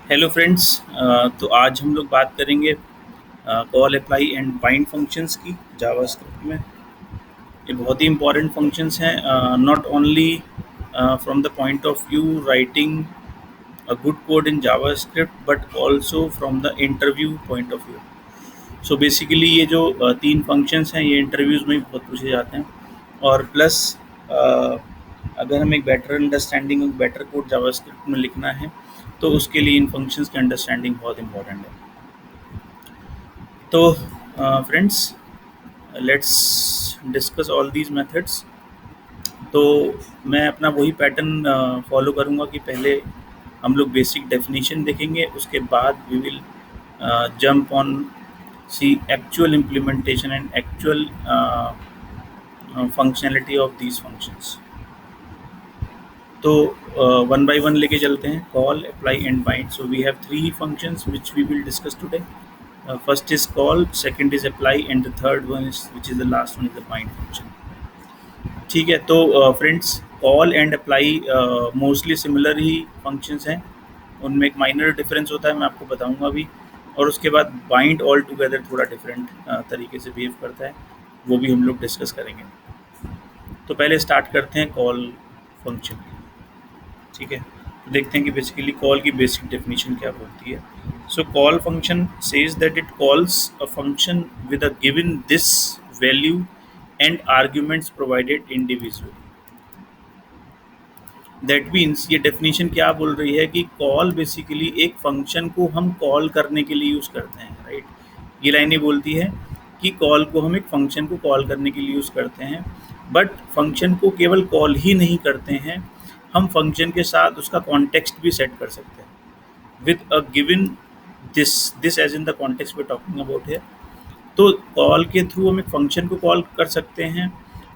Hello friends. तो आज हम लोग बात करेंगे call apply and bind functions की जावास्क्रिप्ट में। ये बहुत ही इंपॉर्टेंट फंक्शंस हैं, not only from the point of view writing a good code in JavaScript but also from the interview point of view. So basically ये जो तीन functions हैं ये इंटरव्यूज़ में भी बहुत पूछे जाते हैं। और प्लस अगर हम एक better understanding better code JavaScript में लिखना है तो उसके लिए इन फंक्शंस की अंडरस्टैंडिंग बहुत इंपॉर्टेंट है। तो friends, let's discuss all these methods. तो मैं अपना वही पैटर्न फॉलो करूँगा कि पहले हम लोग बेसिक डेफिनेशन देखेंगे, उसके बाद we will jump on see actual implementation and actual functionality of these functions. तो वन बाय वन लेके चलते हैं। Call, apply and bind. So we have three functions which we will discuss today. First is call, second is apply, and the third one is, which is the last one, is the bind function. ठीक है। तो friends, call and apply mostly similar he functions हैं, उनमें एक minor difference होता है, मैं आपको बताऊंगा अभी। और उसके बाद बाइंड ऑल टुगेदर थोड़ा डिफरेंट तरीके से बिहेव करता है, वो भी हम लोग डिस्कस करेंगे। तो पहले स्टार्ट करते हैं कॉल फंक्शन। ठीक है, तो देखते हैं कि बेसिकली कॉल की बेसिक डेफिनेशन क्या बोलती है। So call function says that it calls a function with a given this value and arguments provided individually. That means ये डेफिनेशन क्या बोल रही है कि कॉल बेसिकली एक फंक्शन को हम कॉल करने के लिए यूज़ करते हैं, राइट। ये लाइन ये बोलती है कि कॉल को हम एक फंक्शन को कॉल करने के लिए यूज़ करते हैं, बट फंक्शन को केवल कॉल ही नहीं करते हैं, हम फंक्शन के साथ उसका कॉन्टेक्स्ट भी सेट कर सकते हैं with a given this as in the context we talking about है। तो कॉल के थ्रू हम एक फंक्शन को कॉल कर सकते हैं,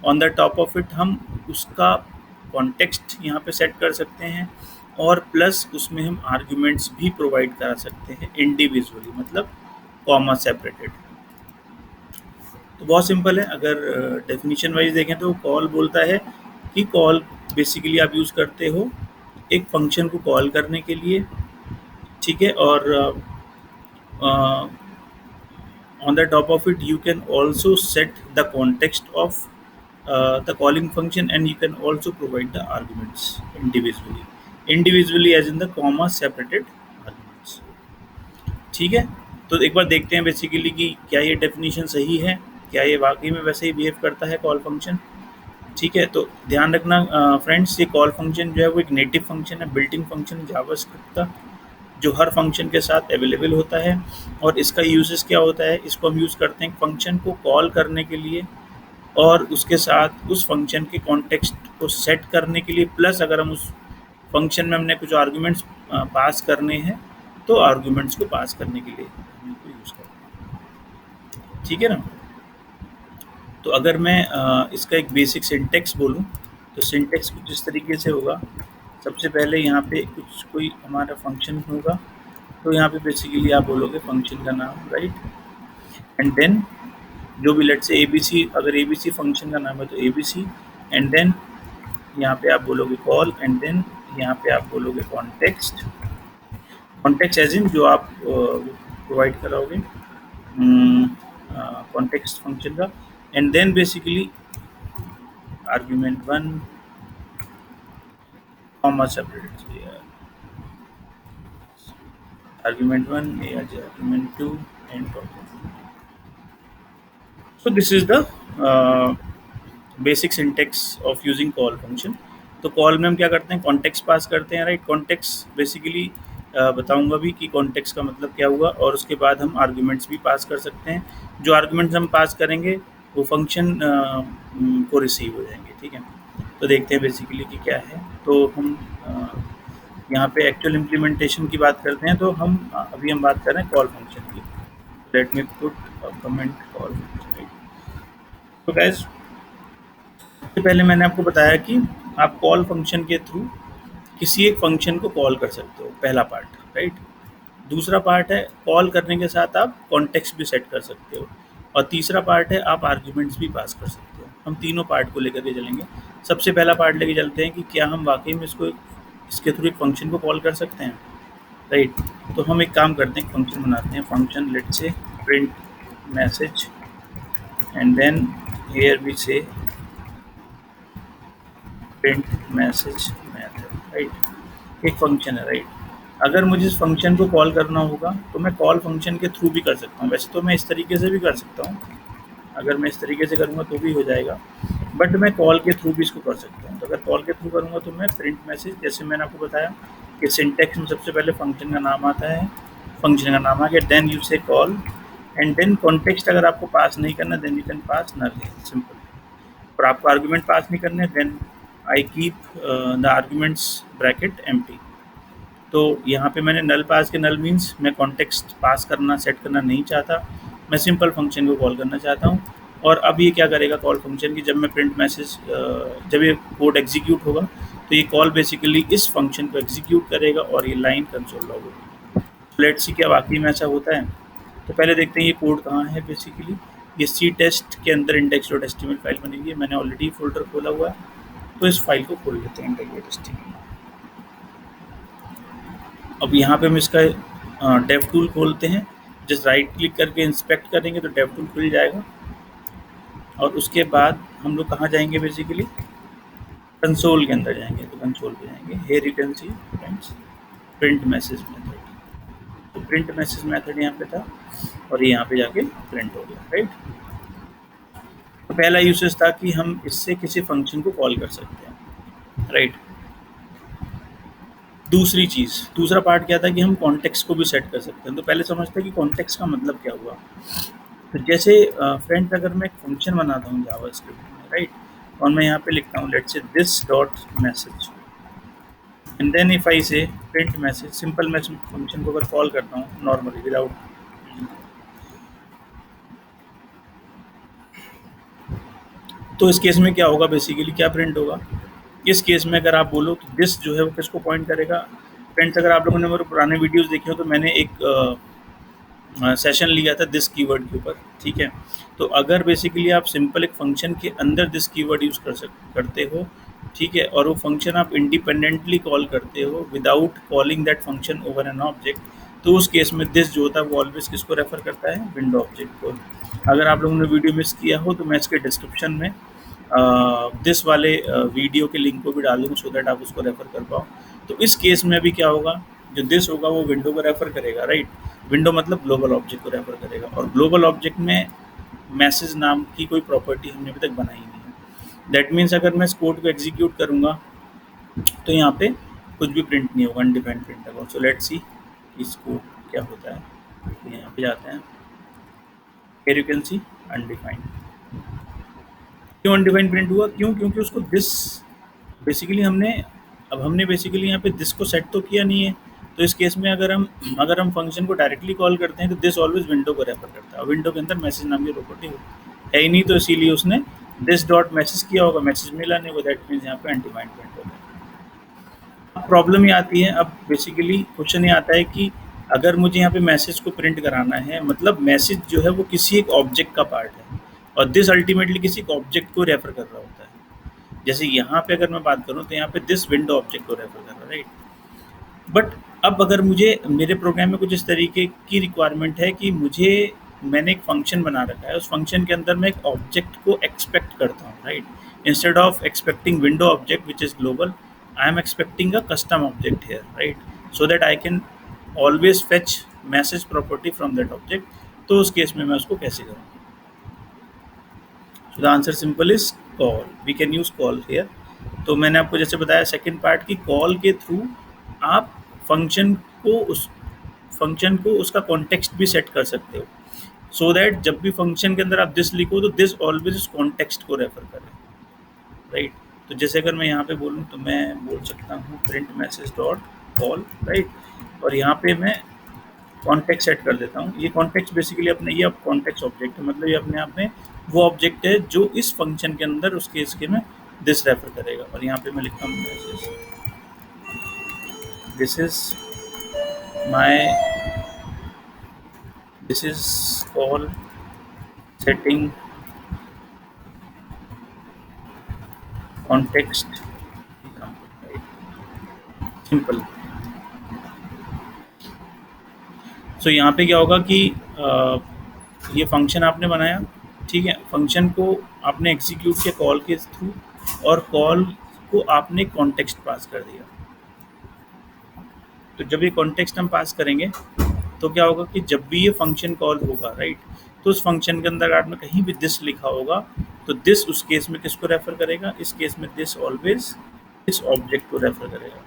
on the top of it हम उसका कॉन्टेक्स्ट यहाँ पे सेट कर सकते हैं, और प्लस उसमें हम आर्ग्यूमेंट्स भी प्रोवाइड करा सकते हैं इंडिविजुअली, मतलब कॉमा सेपरेटेड। तो बहुत सिंपल है। अगर डेफिनेशन वाइज देखें तो कॉल बोलता है कि कॉल बेसिकली आप यूज़ करते हो एक फंक्शन को कॉल करने के लिए, ठीक है। और on the top of it you can also set the context of the calling function, and you can also provide the arguments individually as in the comma separated arguments। ठीक है, तो एक बार देखते हैं बेसिकली कि क्या ये डेफिनेशन सही है, क्या ये वाकई में वैसे ही बिहेव करता है कॉल फंक्शन। ठीक है, तो ध्यान रखना फ्रेंड्स, ये कॉल फंक्शन जो है वो एक नेटिव फंक्शन है, बिल्ट इन फंक्शन जावास्क्रिप्ट का, जो हर फंक्शन के साथ अवेलेबल होता है। और इसका यूजेस क्या होता है, इसको हम यूज़ करते हैं फंक्शन को कॉल करने के लिए, और उसके साथ उस फंक्शन के कॉन्टेक्स्ट को सेट करने के लिए, प्लस अगर हम उस फंक्शन में हमने कुछ आर्ग्यूमेंट्स पास करने हैं तो आर्ग्यूमेंट्स को पास करने के लिए हम इसको यूज़ करते हैं। ठीक है ना। तो अगर मैं इसका एक बेसिक सिंटेक्स बोलूँ तो सिंटेक्स कुछ इस तरीके से होगा। सबसे पहले यहाँ पे कुछ कोई हमारा फंक्शन होगा, तो यहाँ पे बेसिकली आप बोलोगे फंक्शन का नाम, राइट। एंड देन जो भी लेट से ABC, अगर ABC फंक्शन का नाम है तो ABC, एंड देन यहाँ पे आप बोलोगे कॉल, एंड देन यहाँ पे आप बोलोगे कॉन्टेक्स्ट एज इन जो आप प्रोवाइड कराओगे कॉन्टेक्स्ट फंक्शन का, and then basically argument 1 comma separated, argument 1 argument 2 and so this is the basic syntax of using call function। तो कॉल में हम क्या करते हैं, कॉन्टेक्स्ट पास करते हैं, राइट। कॉन्टेक्स्ट बेसिकली बताऊंगा भी कि कॉन्टेक्स्ट का मतलब क्या हुआ, और उसके बाद हम आर्ग्यूमेंट्स भी पास कर सकते हैं। जो आर्ग्यूमेंट्स हम पास करेंगे वो फंक्शन को रिसीव हो जाएंगे। ठीक है, तो देखते हैं बेसिकली कि क्या है। तो हम यहाँ पे एक्चुअल इम्प्लीमेंटेशन की बात करते हैं, तो हम अभी हम बात कर रहे हैं कॉल फंक्शन की। Let me put comment call function. तो गाइस, सबसे पहले मैंने आपको बताया कि आप कॉल फंक्शन के थ्रू किसी एक फंक्शन को कॉल कर सकते हो, पहला पार्ट, राइट। दूसरा पार्ट है कॉल करने के साथ आप कॉन्टेक्स्ट भी सेट कर सकते हो, और तीसरा पार्ट है आप आर्ग्यूमेंट्स भी पास कर सकते हो। हम तीनों पार्ट को लेकर के चलेंगे। सबसे पहला पार्ट लेके चलते हैं कि क्या हम वाकई में इसके थ्रू एक फंक्शन को कॉल कर सकते हैं। राइट। तो हम एक काम करते हैं, फंक्शन बनाते हैं, function let say print message and then here we say print message method, right. एक फंक्शन है, राइट। अगर मुझे इस फंक्शन को कॉल करना होगा तो मैं कॉल फंक्शन के थ्रू भी कर सकता हूँ। वैसे तो मैं इस तरीके से भी कर सकता हूँ, अगर मैं इस तरीके से करूँगा तो भी हो जाएगा, बट मैं कॉल के थ्रू भी इसको कर सकता हूँ। तो अगर कॉल के थ्रू करूँगा तो मैं प्रिंट मैसेज, जैसे मैंने आपको बताया कि सिंटैक्स में सबसे पहले फंक्शन का नाम आता है, फंक्शन का नाम आ गया, then you say call and then context अगर आपको पास नहीं करना then you can pass null है, सिंपल। और आपको आर्गुमेंट पास नहीं करने then I keep the arguments bracket empty. तो यहाँ पे मैंने नल पास के, नल मीन्स मैं कॉन्टेक्स्ट पास करना सेट करना नहीं चाहता, मैं सिंपल फंक्शन को कॉल करना चाहता हूँ। और अब ये क्या करेगा कॉल फंक्शन की, जब मैं प्रिंट मैसेज, जब ये कोड एग्जीक्यूट होगा तो ये कॉल बेसिकली इस फंक्शन को एग्जीक्यूट करेगा और ये लाइन कंसोल लॉग होगी। लेट्स सी क्या वाकई में ऐसा होता है। तो पहले देखते हैं ये कोड कहाँ है। बेसिकली ये सी टेस्ट के अंदर index.html फाइल बनी हुई है, मैंने ऑलरेडी फोल्डर खोला हुआ है, तो इस फाइल को खोल लेते हैं index.html। अब यहाँ पे हम इसका डेव टूल खोलते हैं, जस्ट राइट क्लिक करके इंस्पेक्ट करेंगे तो डेव टूल खुल जाएगा। और उसके बाद हम लोग कहाँ जाएंगे, बेसिकली कंसोल के अंदर जाएंगे। तो कंसोल पे जाएंगे, here you can see friends print message method. तो प्रिंट मैसेज मेथड यहाँ पे था और ये यहाँ पे जाके प्रिंट हो गया, राइट। तो पहला यूसेज था कि हम इससे किसी फंक्शन को कॉल कर सकते हैं, राइट। दूसरी चीज़, दूसरा पार्ट क्या था कि हम कॉन्टेक्स्ट को भी सेट कर सकते हैं। तो पहले समझते हैं कि कॉन्टेक्स्ट का मतलब क्या हुआ। तो जैसे फ्रेंड्स, अगर मैं एक फंक्शन बनाता हूँ जावास्क्रिप्ट में, राइट, और मैं यहाँ पे लिखता हूँ let's say this dot message and then if I say print message, simple मैं फंक्शन को अगर कॉल करता हूँ नॉर्मली विदाउट, तो इस केस में क्या होगा, बेसिकली क्या प्रिंट होगा। इस केस में अगर आप बोलो तो दिस जो है वो किसको पॉइंट करेगा। फ्रेंड्स, अगर आप लोगों ने मेरे पुराने वीडियोस देखे हो तो मैंने एक सेशन लिया था दिस कीवर्ड के ऊपर, ठीक है। तो अगर बेसिकली आप सिंपल एक फंक्शन के अंदर दिस कीवर्ड यूज़ करते हो, ठीक है, और वो फंक्शन आप इंडिपेंडेंटली कॉल करते हो without calling that function over an object, तो उस केस में दिस जो होता है वो ऑलवेज किसको रेफर करता है, विंडो ऑब्जेक्ट को। अगर आप लोगों ने वीडियो मिस किया हो तो मैं इसके डिस्क्रिप्शन में दिस वाले वीडियो के लिंक को भी डाल दूँगा सो दैट आप उसको रेफ़र कर पाओ। तो इस केस में भी क्या होगा, जो दिस होगा वो विंडो को रेफ़र करेगा, राइट। विंडो मतलब ग्लोबल ऑब्जेक्ट को रेफ़र करेगा, और ग्लोबल ऑब्जेक्ट में मैसेज नाम की कोई प्रॉपर्टी हमने अभी तक बनाई नहीं है। दैट मीन्स अगर मैं इस कोड को एग्जीक्यूट करूँगा तो यहाँ पे कुछ भी प्रिंट नहीं होगा, अनडिफाइंड प्रिंट होगा। सो लेट्स सी इस कोड क्या होता है। तो यहाँ पे जाते हैं, here you can see undefined. क्यों अनडिफाइंड प्रिंट हुआ, क्यों, क्योंकि उसको दिस बेसिकली हमने बेसिकली यहाँ पे दिस को सेट तो किया नहीं है। तो इस केस में अगर हम फंक्शन को डायरेक्टली कॉल करते हैं तो दिस ऑलवेज विंडो को रेफर करता है, विंडो के अंदर मैसेज नाम की प्रॉपर्टी है ही नहीं, तो इसीलिए उसने दिस डॉट मैसेज किया होगा, मैसेज मिला नहीं, वो दैट मीन्स यहाँ पे अनडिफाइंड प्रिंट हो गया। अब प्रॉब्लम ये आती है, अब बेसिकली क्वेश्चन ये आता है कि अगर मुझे यहाँ पे मैसेज को प्रिंट कराना है, मतलब मैसेज जो है वो किसी एक ऑब्जेक्ट का पार्ट है और दिस अल्टीमेटली किसी एक ऑब्जेक्ट को रेफर कर रहा होता है। जैसे यहाँ पे अगर मैं बात करूँ तो यहाँ पे दिस विंडो ऑब्जेक्ट को रेफर कर रहा है, राइट। बट अब अगर मुझे मेरे प्रोग्राम में कुछ इस तरीके की रिक्वायरमेंट है कि मैंने एक फंक्शन बना रखा है, उस फंक्शन के अंदर मैं एक ऑब्जेक्ट को एक्सपेक्ट करता हूँ, right. Instead of expecting window object which is global, I am expecting a custom object here, right, so that I can always fetch message property from that object. तो उस case में मैं उसको कैसे करूँ। So the answer simple is call. We can use call here. तो मैंने आपको जैसे बताया सेकंड पार्ट की, कॉल के थ्रू आप फंक्शन को उसका कॉन्टेक्स्ट भी सेट कर सकते हो, सो दैट जब भी फंक्शन के अंदर आप दिस लिखो तो दिस ऑलवेज उस कॉन्टेक्स्ट को रेफर करे, राइट। तो जैसे अगर मैं यहाँ पे बोलूँ तो मैं बोल सकता हूँ print message dot call, right, और यहाँ पे मैं कॉन्टेक्स्ट सेट कर देता हूँ। ये कॉन्टेक्स्ट बेसिकली ये अब कॉन्टेक्स्ट ऑब्जेक्ट है, मतलब ये अपने आप में वो ऑब्जेक्ट है जो इस फंक्शन के अंदर उस केस के में दिस रेफर करेगा। और यहाँ पे मैं लिखता हूँ message, this is call setting context, simple. So यहाँ पे क्या होगा कि ये फंक्शन आपने बनाया, ठीक है, फंक्शन को आपने एग्जीक्यूट किया कॉल के थ्रू, और कॉल को आपने कॉन्टेक्स्ट पास कर दिया। तो जब ये कॉन्टेक्स्ट हम पास करेंगे तो क्या होगा कि जब भी ये फंक्शन कॉल होगा, राइट, तो उस फंक्शन के अंदर आपने कहीं भी दिस लिखा होगा, तो दिस उस केस में किसको रेफर करेगा, इस केस में दिस ऑलवेज इस ऑब्जेक्ट को रेफर करेगा।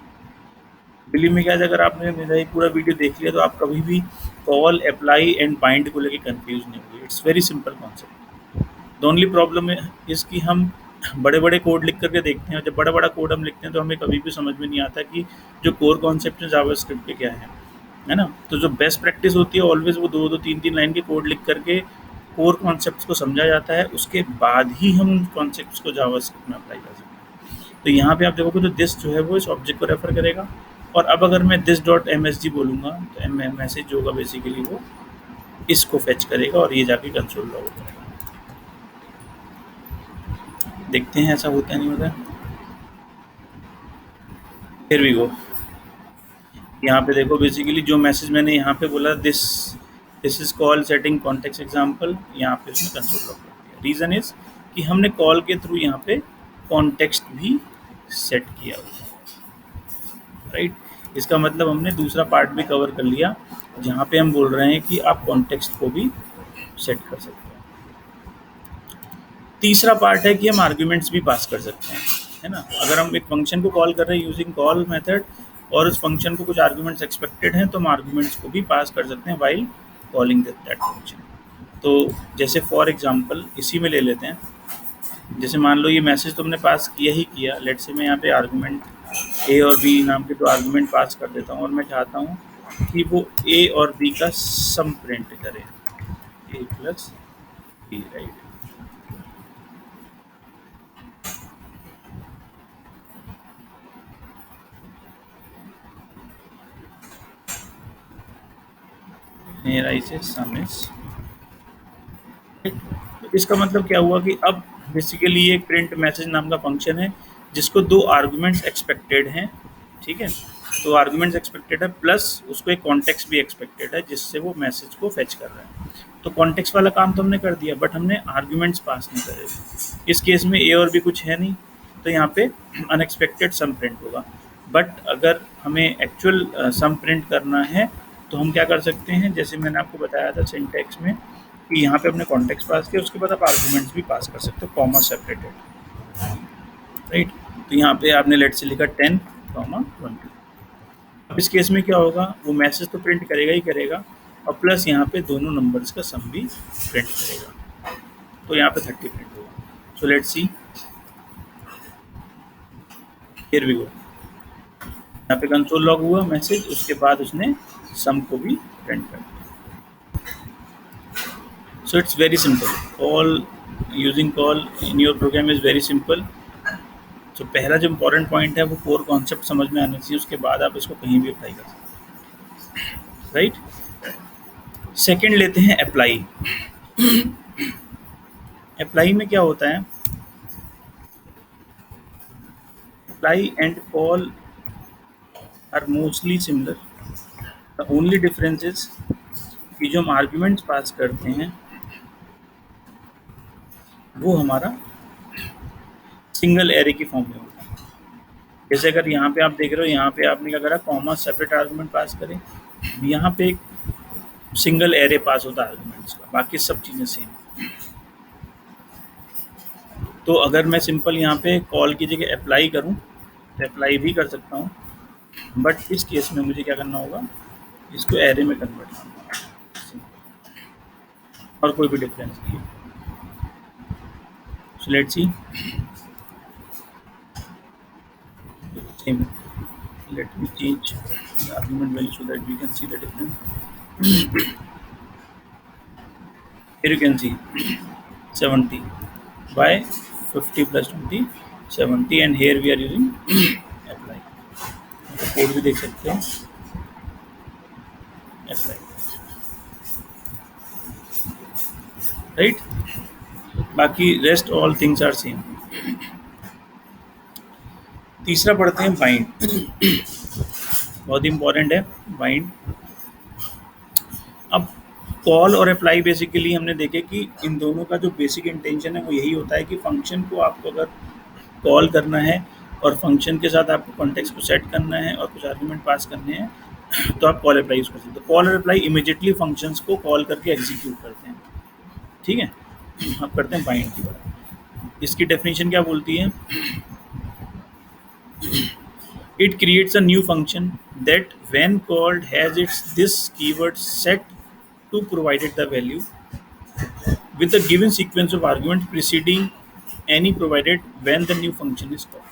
बिलीव में क्या है, अगर आपने मेरा ये पूरा वीडियो देख लिया तो आप कभी भी कॉल, अप्लाई एंड बाइंड को लेके कंफ्यूज नहीं होंगे। It's very simple concept. The only problem है इसकी, हम बड़े बड़े कोड लिख करके देखते हैं, और जब बड़ा बड़ा कोड हम लिखते हैं तो हमें कभी भी समझ में नहीं आता कि जो कोर कॉन्सेप्ट है जावास्क्रिप्ट के क्या है ना। तो जो बेस्ट प्रैक्टिस होती है ऑलवेज वो 2-2 3-3 लाइन के कोड लिख करके कोर कॉन्सेप्ट्स को समझा जाता है, उसके बाद ही हम उन कॉन्सेप्ट्स को जावास्क्रिप्ट में अप्लाई कर सकते हैं। तो यहाँ पे आप देखोगे तो दिस जो है वो इस ऑब्जेक्ट को रेफर करेगा, और अब अगर मैं दिस डॉट MSG बोलूँगा तो मैसेज जो होगा बेसिकली वो इसको फेच करेगा और ये जाके कंसोल लॉग करेगा। देखते हैं ऐसा होता नहीं होता। फिर भी वो यहाँ पे देखो बेसिकली जो मैसेज मैंने यहाँ पे बोला this is call setting context example, यहाँ पे उसने कंसोल लॉग कर दिया। रीज़न इज कि हमने कॉल के थ्रू यहाँ पे कॉन्टेक्स्ट भी सेट किया हुआ, राइट। इसका मतलब हमने दूसरा पार्ट भी कवर कर लिया जहाँ पे हम बोल रहे हैं कि आप कॉन्टेक्स्ट को भी सेट कर सकते हैं। तीसरा पार्ट है कि हम आर्ग्यूमेंट्स भी पास कर सकते हैं, है ना। अगर हम एक फंक्शन को कॉल कर रहे हैं यूजिंग कॉल मेथड और उस फंक्शन को कुछ आर्ग्यूमेंट्स एक्सपेक्टेड हैं तो हम आर्ग्यूमेंट्स को भी पास कर सकते हैं वाइल कॉलिंग दैट फंक्शन। तो जैसे फॉर एग्जांपल इसी में ले लेते हैं, जैसे मान लो ये मैसेज तुमने पास किया ही किया, लेट से मैं यहाँ पे आर्गूमेंट ए और बी नाम के 2 आर्गूमेंट पास कर देता हूँ और मैं चाहता हूँ कि वो ए और बी का सम प्रिंट करे, ए प्लस बी, राइट। मेरा इसे सम इज, तो इसका मतलब क्या हुआ कि अब बेसिकली ये प्रिंट मैसेज नाम का फंक्शन है जिसको 2 आर्गूमेंट्स एक्सपेक्टेड हैं, ठीक है। तो आर्गूमेंट्स एक्सपेक्टेड है प्लस उसको एक कॉन्टेक्स्ट भी एक्सपेक्टेड है जिससे वो मैसेज को फेच कर रहा है। तो कॉन्टेक्स्ट वाला काम तो हमने कर दिया, बट हमने आर्गूमेंट्स पास नहीं करे। इस केस में ए और बी कुछ है नहीं, तो यहाँ पे अनएक्सपेक्टेड सम प्रिंट होगा। बट अगर हमें एक्चुअल सम प्रिंट करना है तो हम क्या कर सकते हैं, जैसे मैंने आपको बताया था सिंटैक्स में कि यहाँ पे अपने कॉन्टेक्स्ट पास किया, उसके बाद आप आर्गूमेंट्स भी पास कर सकते हो, कॉमा सेपरेटेड, राइट। तो यहाँ पे आपने लेट से लिखा 10, 20। अब इस केस में क्या होगा, वो मैसेज तो प्रिंट करेगा ही करेगा और प्लस यहाँ पे दोनों नंबर्स का सम भी प्रिंट करेगा, तो यहाँ पे 30 प्रिंट होगा। So let's see, here we go. यहाँ पे कंसोल लॉग हुआ मैसेज, उसके बाद उसने सम को भी प्रिंट कर दिया। So it's very simple. Using call in your program is very simple. So पहला जो इम्पोर्टेंट पॉइंट है वो कोर कॉन्सेप्ट समझ में आना चाहिए, उसके बाद आप इसको कहीं भी अप्लाई कर सकते हैं, राइट। सेकेंड लेते हैं अप्लाई। अप्लाई में क्या होता है, apply and call are mostly similar. The only difference is कि जो हम आर्ग्यूमेंट्स पास करते हैं वो हमारा सिंगल एरे की फॉर्म में होता है। जैसे अगर यहाँ पे आप देख रहे हो, यहाँ पे आपने क्या करा, कॉमा सेपरेट आर्गुमेंट पास करें, यहाँ पे एक सिंगल एरे पास होता है आर्गुमेंट्स का, बाकी सब चीज़ें सेम। तो अगर मैं सिंपल यहाँ पे कॉल की जगह अप्लाई करूँ तो अप्लाई भी कर सकता हूँ, बट इस केस में मुझे क्या करना होगा, इसको एरे में कन्वर्ट करना होगा, और कोई भी डिफरेंस नहीं है। सो let's C, same. Let me change the argument value so that we can see the difference. Here you can see 70 by 50 plus 20, 70, and here we are using apply. Code भी देख सकते हैं, apply, right? बाकी rest all things are same. तीसरा पढ़ते हैं bind. बहुत important है बाइंड। अब कॉल और अप्लाई बेसिकली हमने देखे कि इन दोनों का जो बेसिक इंटेंशन है वो यही होता है कि फंक्शन को आपको अगर कॉल करना है और फंक्शन के साथ आपको कॉन्टेक्स्ट को सेट करना है और कुछ आर्गुमेंट पास करने हैं, तो आप कॉल अप्लाई यूज़ कर सकते हो। कॉल और अप्लाई इमीडिएटली फंक्शंस को कॉल करके एग्जीक्यूट करते हैं। ठीक है, अब करते हैं बाइंड की बात। इसकी डेफिनेशन क्या बोलती है? It creates a new function that when called has its this keyword set to provided the value with the given sequence of arguments preceding any provided when the new function is called.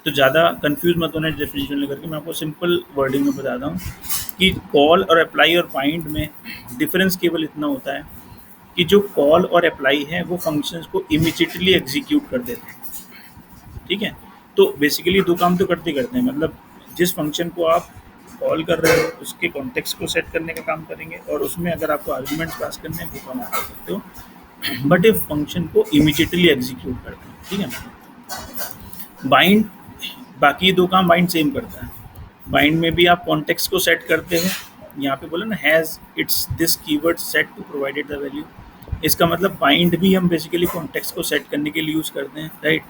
तो ज़्यादा confuse मत होना definition लेकर के, मैं आपको simple wording में बताता हूँ कि कॉल और अप्लाई और बाइंड में डिफरेंस केवल इतना होता है कि जो कॉल और अप्लाई है वो फंक्शंस को इमीडिएटली एग्जीक्यूट कर देते हैं। ठीक है, तो बेसिकली दो काम तो करते करते हैं, मतलब जिस फंक्शन को आप कॉल कर रहे हो उसके कॉन्टेक्स्ट को सेट करने का काम करेंगे और उसमें अगर आपको आर्गुमेंट्स पास करने हैं वो काम आप कर सकते हो, बट इस फंक्शन को इमीडिएटली एग्जीक्यूट करते हैं। ठीक है, बाइंड बाकी दो काम बाइंड सेम करता है। बाइंड में भी आप कॉन्टेक्स्ट को सेट करते हो, यहाँ पे बोला ना has its this keyword set to provided the value, इसका मतलब बाइंड भी हम बेसिकली कॉन्टेक्स्ट को सेट करने के लिए यूज़ करते हैं, राइट।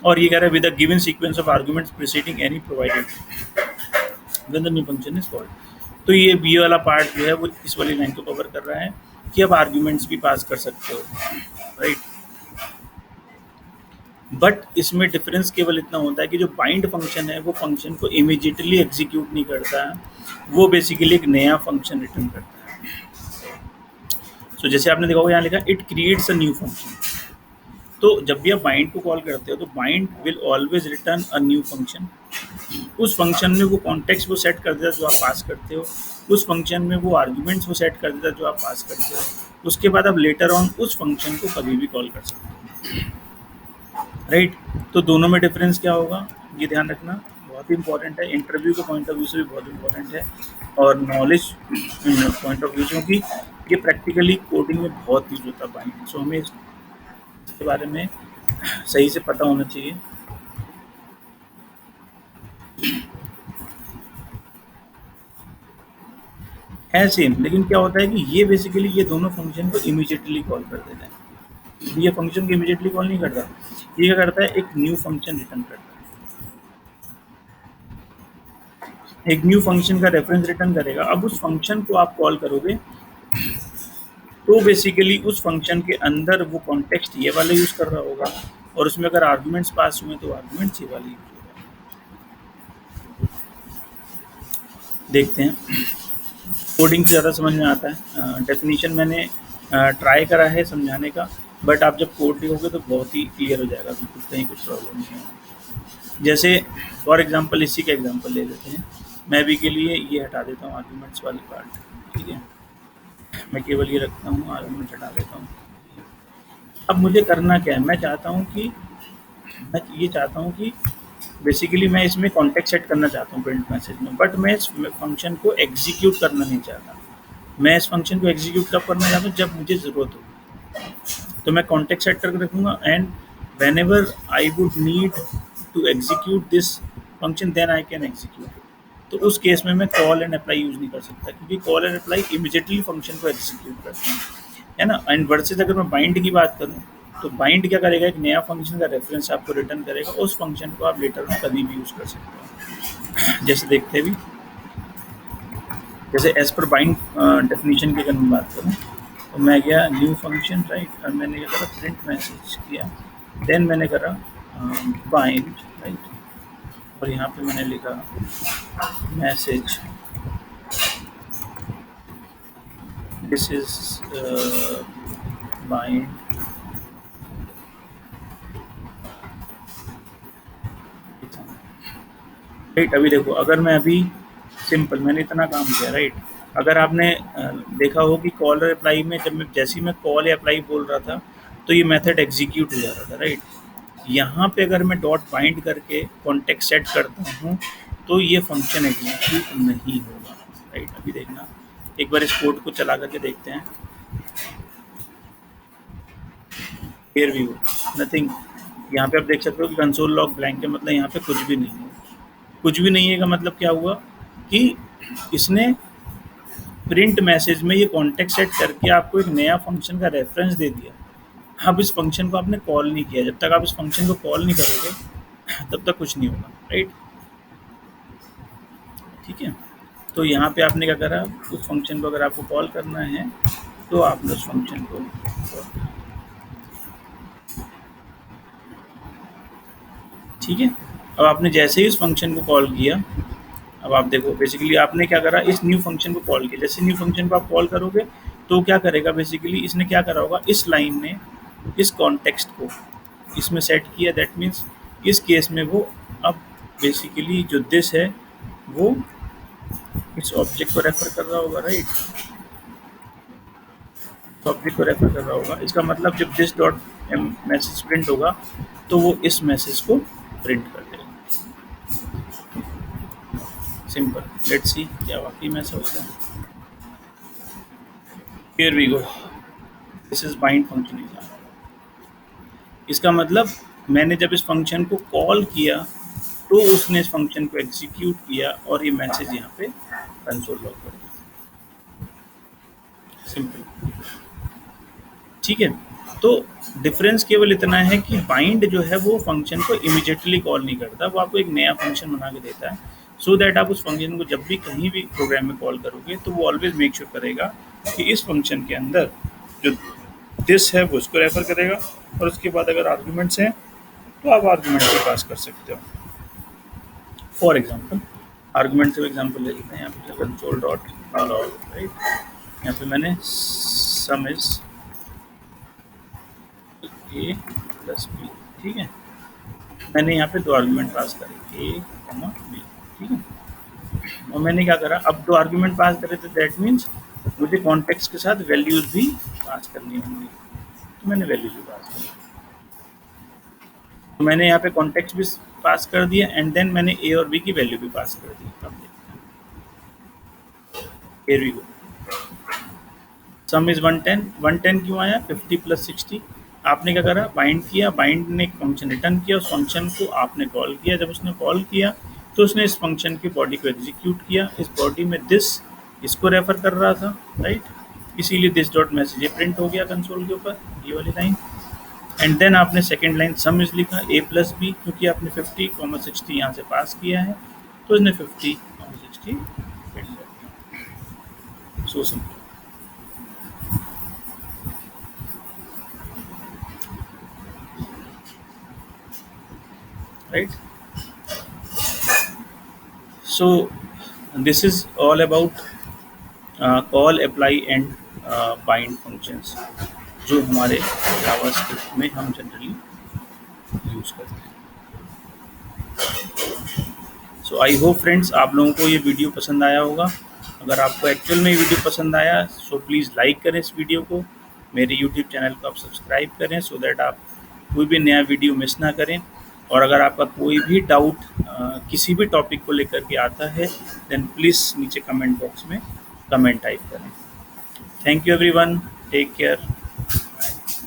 और ये कह रहा है with a given sequence of arguments preceding any provided when the new function is called. तो ये वाला पार्ट जो है वो इस वाली लाइन को कवर कर रहा है कि आप आर्गुमेंट्स भी पास कर सकते हो, राइट। बट इसमें डिफरेंस केवल इतना होता है कि जो बाइंड फंक्शन है वो फंक्शन को इमीडिएटली एग्जीक्यूट नहीं करता है, वो बेसिकली एक नया फंक्शन रिटर्न करता है। सो जैसे आपने देखा होगा यहाँ लिखा it creates a new function, तो जब भी आप बाइंड को कॉल करते हो तो bind will always return a new function. उस फंक्शन में वो कॉन्टेक्स्ट वो सेट कर देता है जो आप पास करते हो, उस फंक्शन में वो आर्ग्यूमेंट्स वो सेट कर देता है जो आप पास करते हो, उसके बाद आप लेटर ऑन उस फंक्शन को कभी भी कॉल कर सकते हो, राइट। तो दोनों में डिफरेंस क्या होगा ये ध्यान रखना, बहुत ही इंपॉर्टेंट है, इंटरव्यू के पॉइंट ऑफ व्यू से भी बहुत इंपॉर्टेंट है और नॉलेज पॉइंट ऑफ व्यू से, क्योंकि ये प्रैक्टिकली कोडिंग में बहुत यूज होता है बाइंड। सो हमें इसके बारे में सही से पता होना चाहिए। है सेम, लेकिन क्या होता है कि ये बेसिकली ये दोनों फंक्शन को इमीडिएटली कॉल कर देते हैं। ये फंक्शन को इमीडिएटली कॉल नहीं करता, ये क्या करता है एक न्यू फंक्शन रिटर्न करता है, एक न्यू फंक्शन का रेफरेंस रिटर्न करेगा। अब उस फंक्शन को आप कॉल करोगे तो बेसिकली उस फंक्शन के अंदर वो कॉन्टेक्स्ट ये वाला यूज़ कर रहा होगा और उसमें अगर आर्गुमेंट्स पास हुए तो आर्गुमेंट्स ये वाले यूज होगा। देखते हैं कोडिंग से ज़्यादा समझ में आता है। डेफिनेशन मैंने ट्राई करा है समझाने का, बट आप जब कोड लिखोगे तो बहुत ही क्लियर हो जाएगा, बिल्कुल कहीं कुछ प्रॉब्लम नहीं है। जैसे फॉर एग्जांपल इसी का एग्जांपल ले लेते हैं, मैं भी के लिए ये हटा देता हूँ आर्गुमेंट्स वाली पार्ट, ठीक है, मैं केवल ये रखता हूँ, आर्गुमेंट हटा देता हूँ। अब मुझे करना क्या है, मैं ये चाहता हूँ कि बेसिकली मैं इसमें कॉन्टेक्स्ट सेट करना चाहता हूँ प्रिंट मैसेज में, बट मैं इस फंक्शन को एग्जीक्यूट करना नहीं चाहता। मैं इस फंक्शन को एग्जीक्यूट कब करना चाहता हूँ, जब मुझे ज़रूरत हो। तो मैं कॉन्टेक्स्ट सेट करके रखूँगा and whenever I would need to execute this function then I can execute. तो उस केस में मैं कॉल एंड अप्लाई यूज़ नहीं कर सकता, क्योंकि call and apply immediately function को एग्जीक्यूट करते हैं, है ना। एंड वर्सेस अगर मैं बाइंड की बात करूँ तो बाइंड क्या करेगा, एक नया फंक्शन का रेफरेंस आपको रिटर्न करेगा, उस फंक्शन को आप लेटर में कभी भी यूज़ कर सकते हो। जैसे देखते हैं भी, जैसे एज पर बाइंड डेफिनेशन की अगर मैं बात करूँ तो मैं गया न्यू फंक्शन, राइट, और मैंने क्या करा प्रिंट मैसेज किया, देन मैंने करा बाइंड, राइट, और यहाँ पे मैंने लिखा message this is bind right. अभी देखो, अगर मैं अभी सिंपल मैंने इतना काम किया, राइट, अगर आपने देखा हो कि कॉल और अप्लाई में जब मैं जैसे ही मैं कॉल या अप्लाई बोल रहा था तो ये मेथड एग्जीक्यूट हो जा रहा था, राइट। यहाँ पे अगर मैं डॉट बाइंड करके कॉन्टेक्स्ट सेट करता हूँ तो ये फंक्शन एग्जीक्यूट नहीं होगा, राइट। अभी देखना, एक बार इस कोड को चला करके देखते हैं, फिर भी नथिंग। यहाँ पे आप देख सकते हो कि कंसोल लॉग ब्लैंक है, मतलब यहाँ पे कुछ भी नहीं है। कुछ भी नहीं है का मतलब क्या हुआ कि इसने प्रिंट मैसेज में ये कॉन्टेक्स्ट सेट करके आपको एक नया फंक्शन का रेफरेंस दे दिया। अब इस फंक्शन को आपने कॉल नहीं किया, जब तक आप इस फंक्शन को कॉल नहीं करोगे तब तक कुछ नहीं होगा, राइट? ठीक है, तो यहाँ पे आपने क्या करा, उस फंक्शन को अगर आपको कॉल करना है तो आपने उस फंक्शन को call करा। ठीक है, अब आपने जैसे ही इस फंक्शन को कॉल किया, अब आप देखो बेसिकली आपने क्या करा, इस न्यू फंक्शन को कॉल किया। जैसे न्यू फंक्शन को आप कॉल करोगे तो क्या करेगा, बेसिकली इसने क्या करा होगा, इस लाइन ने इस कॉन्टेक्स्ट को इसमें सेट किया। दैट मीन्स इस केस में वो अब बेसिकली जो दिस है वो इस ऑब्जेक्ट को रेफर कर रहा होगा, राइट? तो ऑब्जेक्ट को रेफर कर रहा होगा, इसका मतलब जब दिस डॉट मैसेज प्रिंट होगा तो वो इस मैसेज को प्रिंट कर देगा। सिंपल, लेट्स सी क्या वाकई में ऐसा होता है। Here we go, this is bind function example. इसका मतलब मैंने जब इस फंक्शन को कॉल किया तो उसने इस फंक्शन को एग्जीक्यूट किया और ये मैसेज यहाँ पे कंसोल लॉग कर दिया। सिंपल, ठीक है। तो डिफरेंस केवल इतना है कि बाइंड जो है वो फंक्शन को इमीडिएटली कॉल नहीं करता, वो आपको एक नया फंक्शन बना के देता है, सो दैट आप उस फंक्शन को जब भी कहीं भी प्रोग्राम में कॉल करोगे तो वो ऑलवेज मेक श्योर करेगा कि इस फंक्शन के अंदर जो दिस है वो उसको रेफर करेगा, और उसके बाद अगर आर्ग्यूमेंट्स हैं तो आप आर्ग्यूमेंट को पास कर सकते हो। फॉर एग्जाम्पल आर्गूमेंट से एग्जाम्पल ले लेते हैं, यहाँ पे कंसोल डॉट लॉग, राइट? यहाँ पे मैंने sum is a plus b, ठीक है। मैंने यहाँ पे दो आर्गूमेंट पास करे, ए कॉमा बी, ठीक है। और मैंने क्या करा, अब दो आर्गूमेंट पास करे तो दैट मीन्स मुझे कॉन्टेक्स्ट के साथ वैल्यूज भी पास करनी होंगी, तो मैंने वैल्यूज भी पास करी। तो मैंने यहाँ पे कॉन्टेक्स्ट भी पास कर दिया एंड देन मैंने ए और बी की वैल्यू भी पास कर दी। अब देखते हैं, सम इज 110। 110 क्यों आया, 50 प्लस 60। आपने क्या करा, बाइंड किया, बाइंड ने एक फंक्शन रिटर्न किया, उस फंक्शन को आपने कॉल किया। जब उसने कॉल किया तो उसने इस फंक्शन की बॉडी को एग्जीक्यूट किया। इस बॉडी में दिस इसको रेफर कर रहा था, राइट? इसीलिए दिस डॉट मैसेज ये प्रिंट हो गया कंसोल के ऊपर, ये वाली लाइन। एंड देन आपने सेकेंड लाइन सम इज लिखा, ए प्लस बी, क्योंकि आपने 50, 60 यहाँ से पास किया है तो इसने 50, 60 प्रिंट कर दिया। So simple, right? So this is all about call, apply and bind functions जो हमारे जावास्क्रिप्ट में हम जनरली यूज करते हैं। सो आई होप फ्रेंड्स आप लोगों को ये वीडियो पसंद आया होगा। अगर आपको एक्चुअल में वीडियो पसंद आया सो प्लीज़ लाइक करें इस वीडियो को, मेरे यूट्यूब चैनल को आप सब्सक्राइब करें सो दैट आप कोई भी नया वीडियो मिस ना करें। और अगर आपका कोई भी डाउट किसी भी टॉपिक को लेकर के आता है देन प्लीज़ नीचे कमेंट बॉक्स में कमेंट टाइप करें। Thank you everyone, take care.